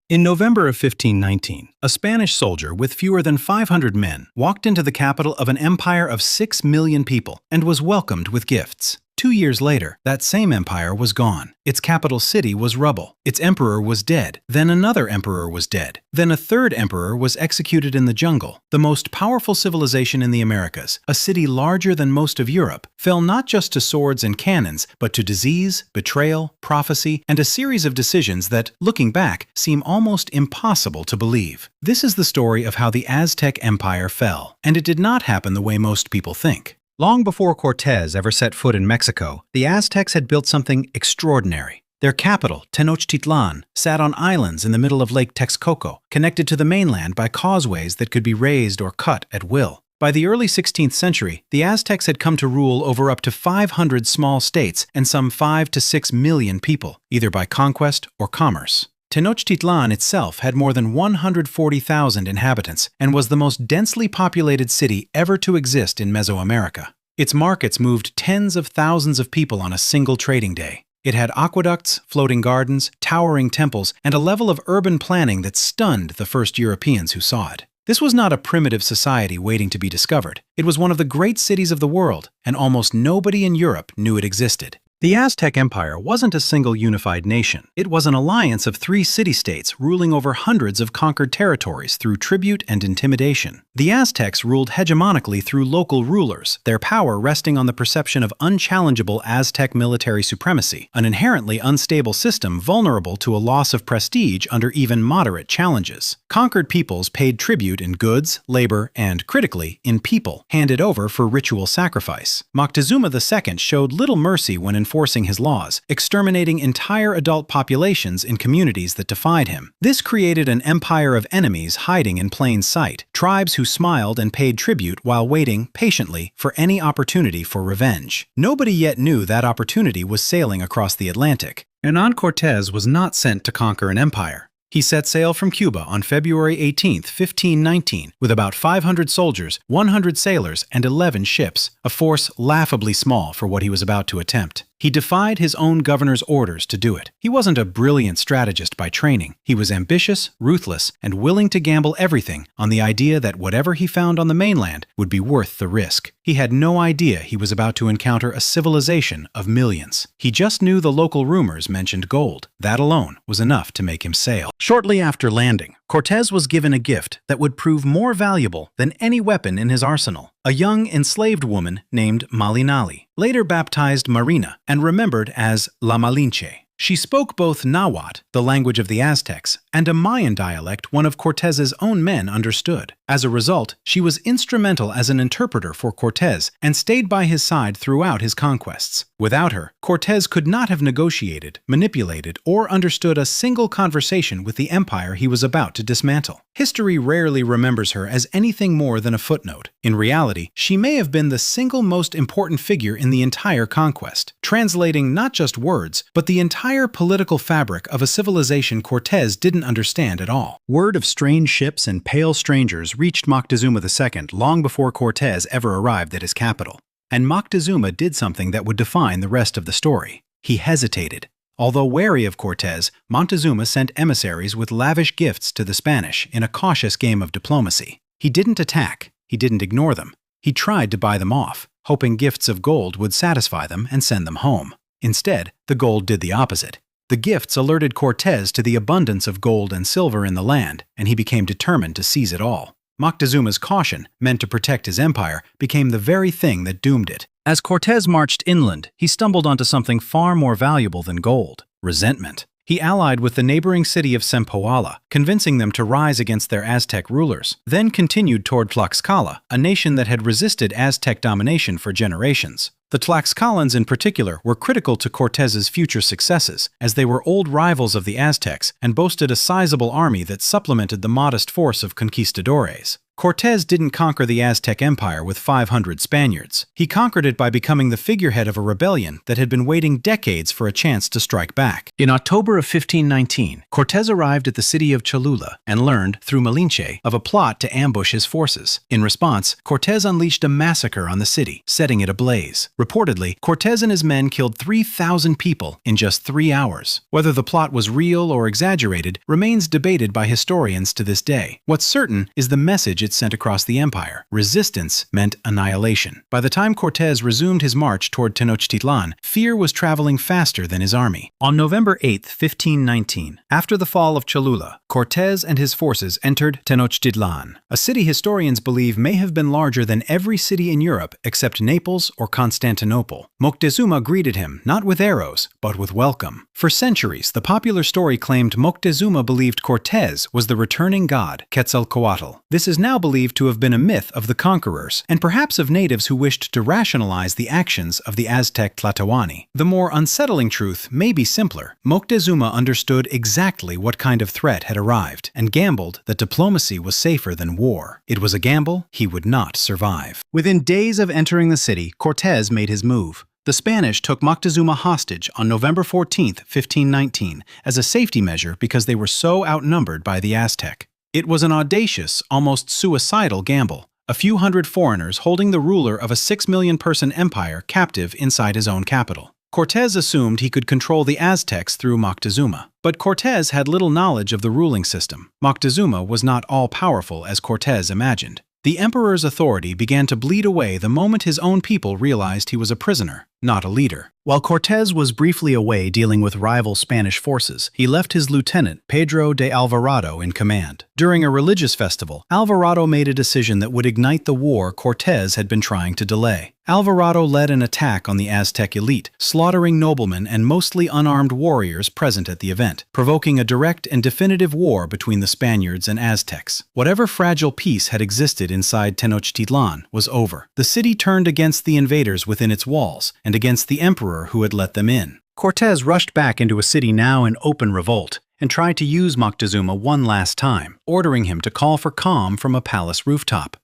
In November of 1519, a Spanish soldier with fewer than 500 men walked into the capital of an empire of 6 million people and was welcomed with gifts. 2 years later, that same empire was gone. Its capital city was rubble. Its emperor was dead. Then another emperor was dead. Then a third emperor was executed in the jungle. The most powerful civilization in the Americas, a city larger than most of Europe, fell not just to swords and cannons, but to disease, betrayal, prophecy, and a series of decisions that, looking back, seem almost impossible to believe. This is the story of how the Aztec Empire fell, and it did not happen the way most people think. Long before Cortes ever set foot in Mexico, the Aztecs had built something extraordinary. Their capital, Tenochtitlan, sat on islands in the middle of Lake Texcoco, connected to the mainland by causeways that could be raised or cut at will. By the early 16th century, the Aztecs had come to rule over up to 500 small states and some 5 to 6 million people, either by conquest or commerce. Tenochtitlan itself had more than 140,000 inhabitants and was the most densely populated city ever to exist in Mesoamerica. Its markets moved tens of thousands of people on a single trading day. It had aqueducts, floating gardens, towering temples, and a level of urban planning that stunned the first Europeans who saw it. This was not a primitive society waiting to be discovered. It was one of the great cities of the world, and almost nobody in Europe knew it existed. The Aztec Empire wasn't a single unified nation. It was an alliance of 3 city-states ruling over hundreds of conquered territories through tribute and intimidation. The Aztecs ruled hegemonically through local rulers, their power resting on the perception of unchallengeable Aztec military supremacy, an inherently unstable system vulnerable to a loss of prestige under even moderate challenges. Conquered peoples paid tribute in goods, labor, and, critically, in people, handed over for ritual sacrifice. Moctezuma II showed little mercy when enforcing his laws, exterminating entire adult populations in communities that defied him. This created an empire of enemies hiding in plain sight, tribes who smiled and paid tribute while waiting, patiently, for any opportunity for revenge. Nobody yet knew that opportunity was sailing across the Atlantic. Hernan Cortes was not sent to conquer an empire. He set sail from Cuba on February 18, 1519, with about 500 soldiers, 100 sailors, and 11 ships, a force laughably small for what he was about to attempt. He defied his own governor's orders to do it. He wasn't a brilliant strategist by training. He was ambitious, ruthless, and willing to gamble everything on the idea that whatever he found on the mainland would be worth the risk. He had no idea he was about to encounter a civilization of millions. He just knew the local rumors mentioned gold. That alone was enough to make him sail. Shortly after landing, Cortes was given a gift that would prove more valuable than any weapon in his arsenal. A young enslaved woman named Malinali, later baptized Marina and remembered as La Malinche. She spoke both Nahuatl, the language of the Aztecs, and a Mayan dialect one of Cortes's own men understood. As a result, she was instrumental as an interpreter for Cortes and stayed by his side throughout his conquests. Without her, Cortes could not have negotiated, manipulated, or understood a single conversation with the empire he was about to dismantle. History rarely remembers her as anything more than a footnote. In reality, she may have been the single most important figure in the entire conquest, translating not just words, but the entire political fabric of a civilization Cortes didn't understand at all. Word of strange ships and pale strangers reached Moctezuma II long before Cortes ever arrived at his capital. And Moctezuma did something that would define the rest of the story. He hesitated. Although wary of Cortes, Montezuma sent emissaries with lavish gifts to the Spanish in a cautious game of diplomacy. He didn't attack. He didn't ignore them. He tried to buy them off, hoping gifts of gold would satisfy them and send them home. Instead, the gold did the opposite. The gifts alerted Cortes to the abundance of gold and silver in the land, and he became determined to seize it all. Moctezuma's caution, meant to protect his empire, became the very thing that doomed it. As Cortes marched inland, he stumbled onto something far more valuable than gold: resentment. He allied with the neighboring city of Zempoala, convincing them to rise against their Aztec rulers, then continued toward Tlaxcala, a nation that had resisted Aztec domination for generations. The Tlaxcalans in particular were critical to Cortes's future successes, as they were old rivals of the Aztecs and boasted a sizable army that supplemented the modest force of conquistadors. Cortes didn't conquer the Aztec Empire with 500 Spaniards. He conquered it by becoming the figurehead of a rebellion that had been waiting decades for a chance to strike back. In October of 1519, Cortes arrived at the city of Cholula and learned, through Malinche, of a plot to ambush his forces. In response, Cortes unleashed a massacre on the city, setting it ablaze. Reportedly, Cortes and his men killed 3,000 people in just 3 hours. Whether the plot was real or exaggerated remains debated by historians to this day. What's certain is the message it sent across the empire. Resistance meant annihilation. By the time Cortes resumed his march toward Tenochtitlan, fear was traveling faster than his army. On November 8, 1519, after the fall of Cholula, Cortes and his forces entered Tenochtitlan, a city historians believe may have been larger than every city in Europe except Naples or Constantinople. Moctezuma greeted him not with arrows, but with welcome. For centuries, the popular story claimed Moctezuma believed Cortes was the returning god Quetzalcoatl. This is now believed to have been a myth of the conquerors, and perhaps of natives who wished to rationalize the actions of the Aztec Tlatoani. The more unsettling truth may be simpler. Moctezuma understood exactly what kind of threat had arrived, and gambled that diplomacy was safer than war. It was a gamble he would not survive. Within days of entering the city, Cortes made his move. The Spanish took Moctezuma hostage on November 14, 1519, as a safety measure because they were so outnumbered by the Aztec. It was an audacious, almost suicidal gamble. A few hundred foreigners holding the ruler of a 6 million-person empire captive inside his own capital. Cortes assumed he could control the Aztecs through Moctezuma. But Cortes had little knowledge of the ruling system. Moctezuma was not all-powerful as Cortes imagined. The emperor's authority began to bleed away the moment his own people realized he was a prisoner, not a leader. While Cortes was briefly away dealing with rival Spanish forces, he left his lieutenant, Pedro de Alvarado, in command. During a religious festival, Alvarado made a decision that would ignite the war Cortes had been trying to delay. Alvarado led an attack on the Aztec elite, slaughtering noblemen and mostly unarmed warriors present at the event, provoking a direct and definitive war between the Spaniards and Aztecs. Whatever fragile peace had existed inside Tenochtitlan was over. The city turned against the invaders within its walls, and against the emperor who had let them in. Cortes rushed back into a city now in open revolt, and tried to use Moctezuma one last time, ordering him to call for calm from a palace rooftop.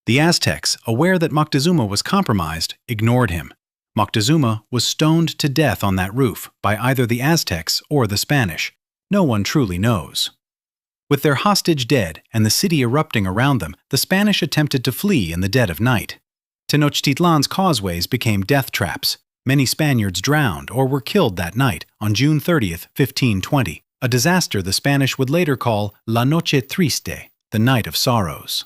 The Aztecs, aware that Moctezuma was compromised, ignored him. Moctezuma was stoned to death on that roof by either the Aztecs or the Spanish. No one truly knows. With their hostage dead and the city erupting around them, the Spanish attempted to flee in the dead of night. Tenochtitlan's causeways became death traps. Many Spaniards drowned or were killed that night on June 30, 1520, a disaster the Spanish would later call La Noche Triste, the Night of Sorrows.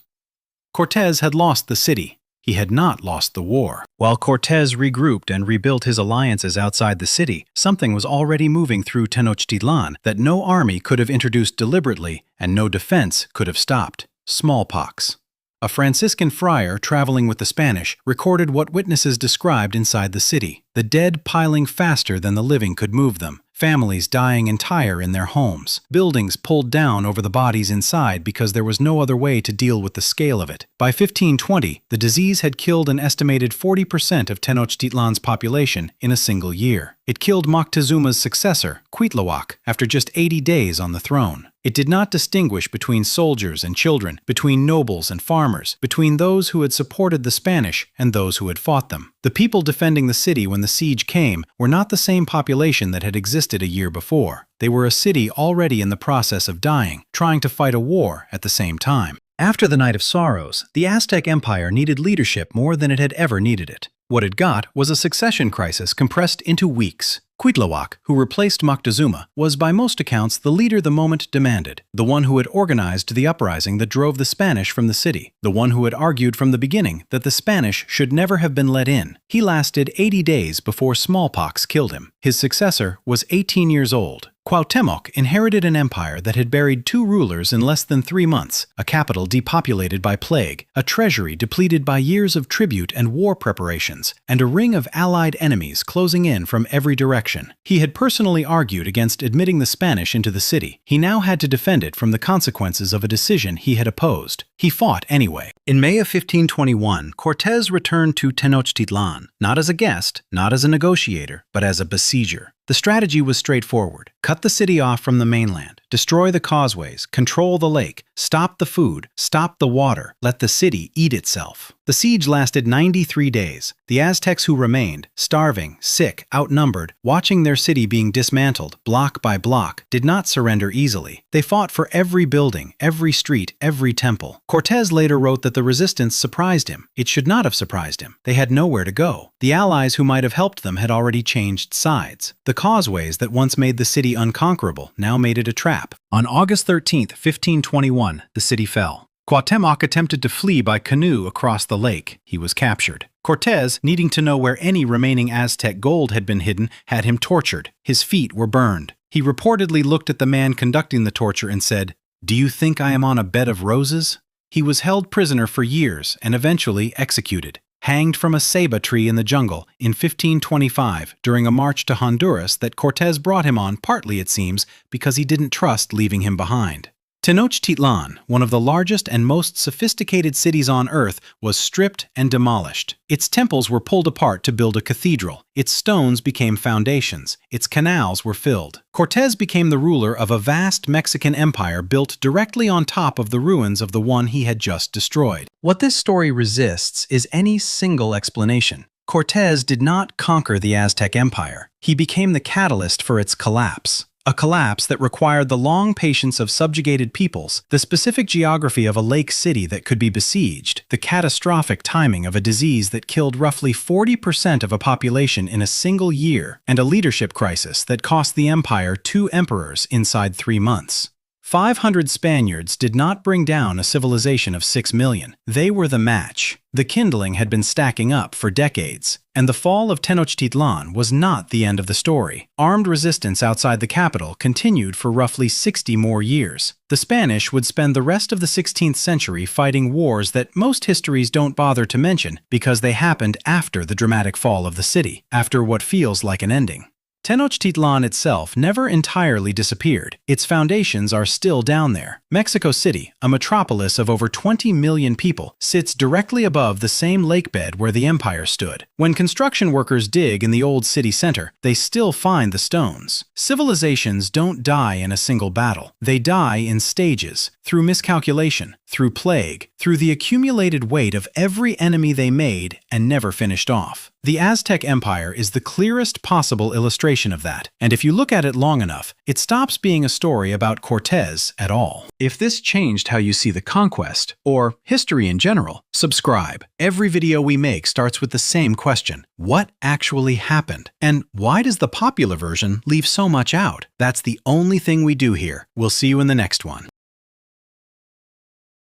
Cortes had lost the city. He had not lost the war. While Cortes regrouped and rebuilt his alliances outside the city, something was already moving through Tenochtitlan that no army could have introduced deliberately and no defense could have stopped: smallpox. A Franciscan friar traveling with the Spanish recorded what witnesses described inside the city: the dead piling faster than the living could move them, families dying entire in their homes, buildings pulled down over the bodies inside because there was no other way to deal with the scale of it. By 1520, the disease had killed an estimated 40% of Tenochtitlan's population in a single year. It killed Moctezuma's successor, Cuauhtémoc, after just 80 days on the throne. It did not distinguish between soldiers and children, between nobles and farmers, between those who had supported the Spanish and those who had fought them. The people defending the city when the siege came were not the same population that had existed a year before. They were a city already in the process of dying, trying to fight a war at the same time. After the Night of Sorrows, the Aztec Empire needed leadership more than it had ever needed it. What it got was a succession crisis compressed into weeks. Cuauhtémoc, who replaced Moctezuma, was by most accounts the leader the moment demanded, the one who had organized the uprising that drove the Spanish from the city, the one who had argued from the beginning that the Spanish should never have been let in. He lasted 80 days before smallpox killed him. His successor was 18 years old. Cuauhtémoc inherited an empire that had buried 2 rulers in less than 3 months, a capital depopulated by plague, a treasury depleted by years of tribute and war preparations, and a ring of allied enemies closing in from every direction. He had personally argued against admitting the Spanish into the city. He now had to defend it from the consequences of a decision he had opposed. He fought anyway. In May of 1521, Cortes returned to Tenochtitlan, not as a guest, not as a negotiator, but as a besieger. The strategy was straightforward: cut the city off from the mainland, Destroy the causeways, control the lake, stop the food, stop the water, let the city eat itself. The siege lasted 93 days. The Aztecs who remained, starving, sick, outnumbered, watching their city being dismantled block by block, did not surrender easily. They fought for every building, every street, every temple. Cortes later wrote that the resistance surprised him. It should not have surprised him. They had nowhere to go. The allies who might have helped them had already changed sides. The causeways that once made the city unconquerable now made it a trap. On August 13, 1521, the city fell. Cuauhtémoc attempted to flee by canoe across the lake. He was captured. Cortes, needing to know where any remaining Aztec gold had been hidden, had him tortured. His feet were burned. He reportedly looked at the man conducting the torture and said, "Do you think I am on a bed of roses?" He was held prisoner for years and eventually executed. Hanged from a ceiba tree in the jungle in 1525 during a march to Honduras that Cortes brought him on, partly, it seems, because he didn't trust leaving him behind. Tenochtitlan, one of the largest and most sophisticated cities on Earth, was stripped and demolished. Its temples were pulled apart to build a cathedral. Its stones became foundations. Its canals were filled. Cortes became the ruler of a vast Mexican empire built directly on top of the ruins of the one he had just destroyed. What this story resists is any single explanation. Cortes did not conquer the Aztec Empire. He became the catalyst for its collapse. A collapse that required the long patience of subjugated peoples, the specific geography of a lake city that could be besieged, the catastrophic timing of a disease that killed roughly 40% of a population in a single year, and a leadership crisis that cost the empire 2 emperors inside 3 months. 500 Spaniards did not bring down a civilization of 6 million. They were the match. The kindling had been stacking up for decades, and the fall of Tenochtitlan was not the end of the story. Armed resistance outside the capital continued for roughly 60 more years. The Spanish would spend the rest of the 16th century fighting wars that most histories don't bother to mention because they happened after the dramatic fall of the city, after what feels like an ending. Tenochtitlan itself never entirely disappeared. Its foundations are still down there. Mexico City, a metropolis of over 20 million people, sits directly above the same lake bed where the empire stood. When construction workers dig in the old city center, they still find the stones. Civilizations don't die in a single battle. They die in stages, through miscalculation, through plague, through the accumulated weight of every enemy they made and never finished off. The Aztec Empire is the clearest possible illustration of that, and if you look at it long enough, it stops being a story about Cortes at all. If this changed how you see the conquest, or history in general, subscribe. Every video we make starts with the same question: what actually happened? And why does the popular version leave so much out? That's the only thing we do here. We'll see you in the next one.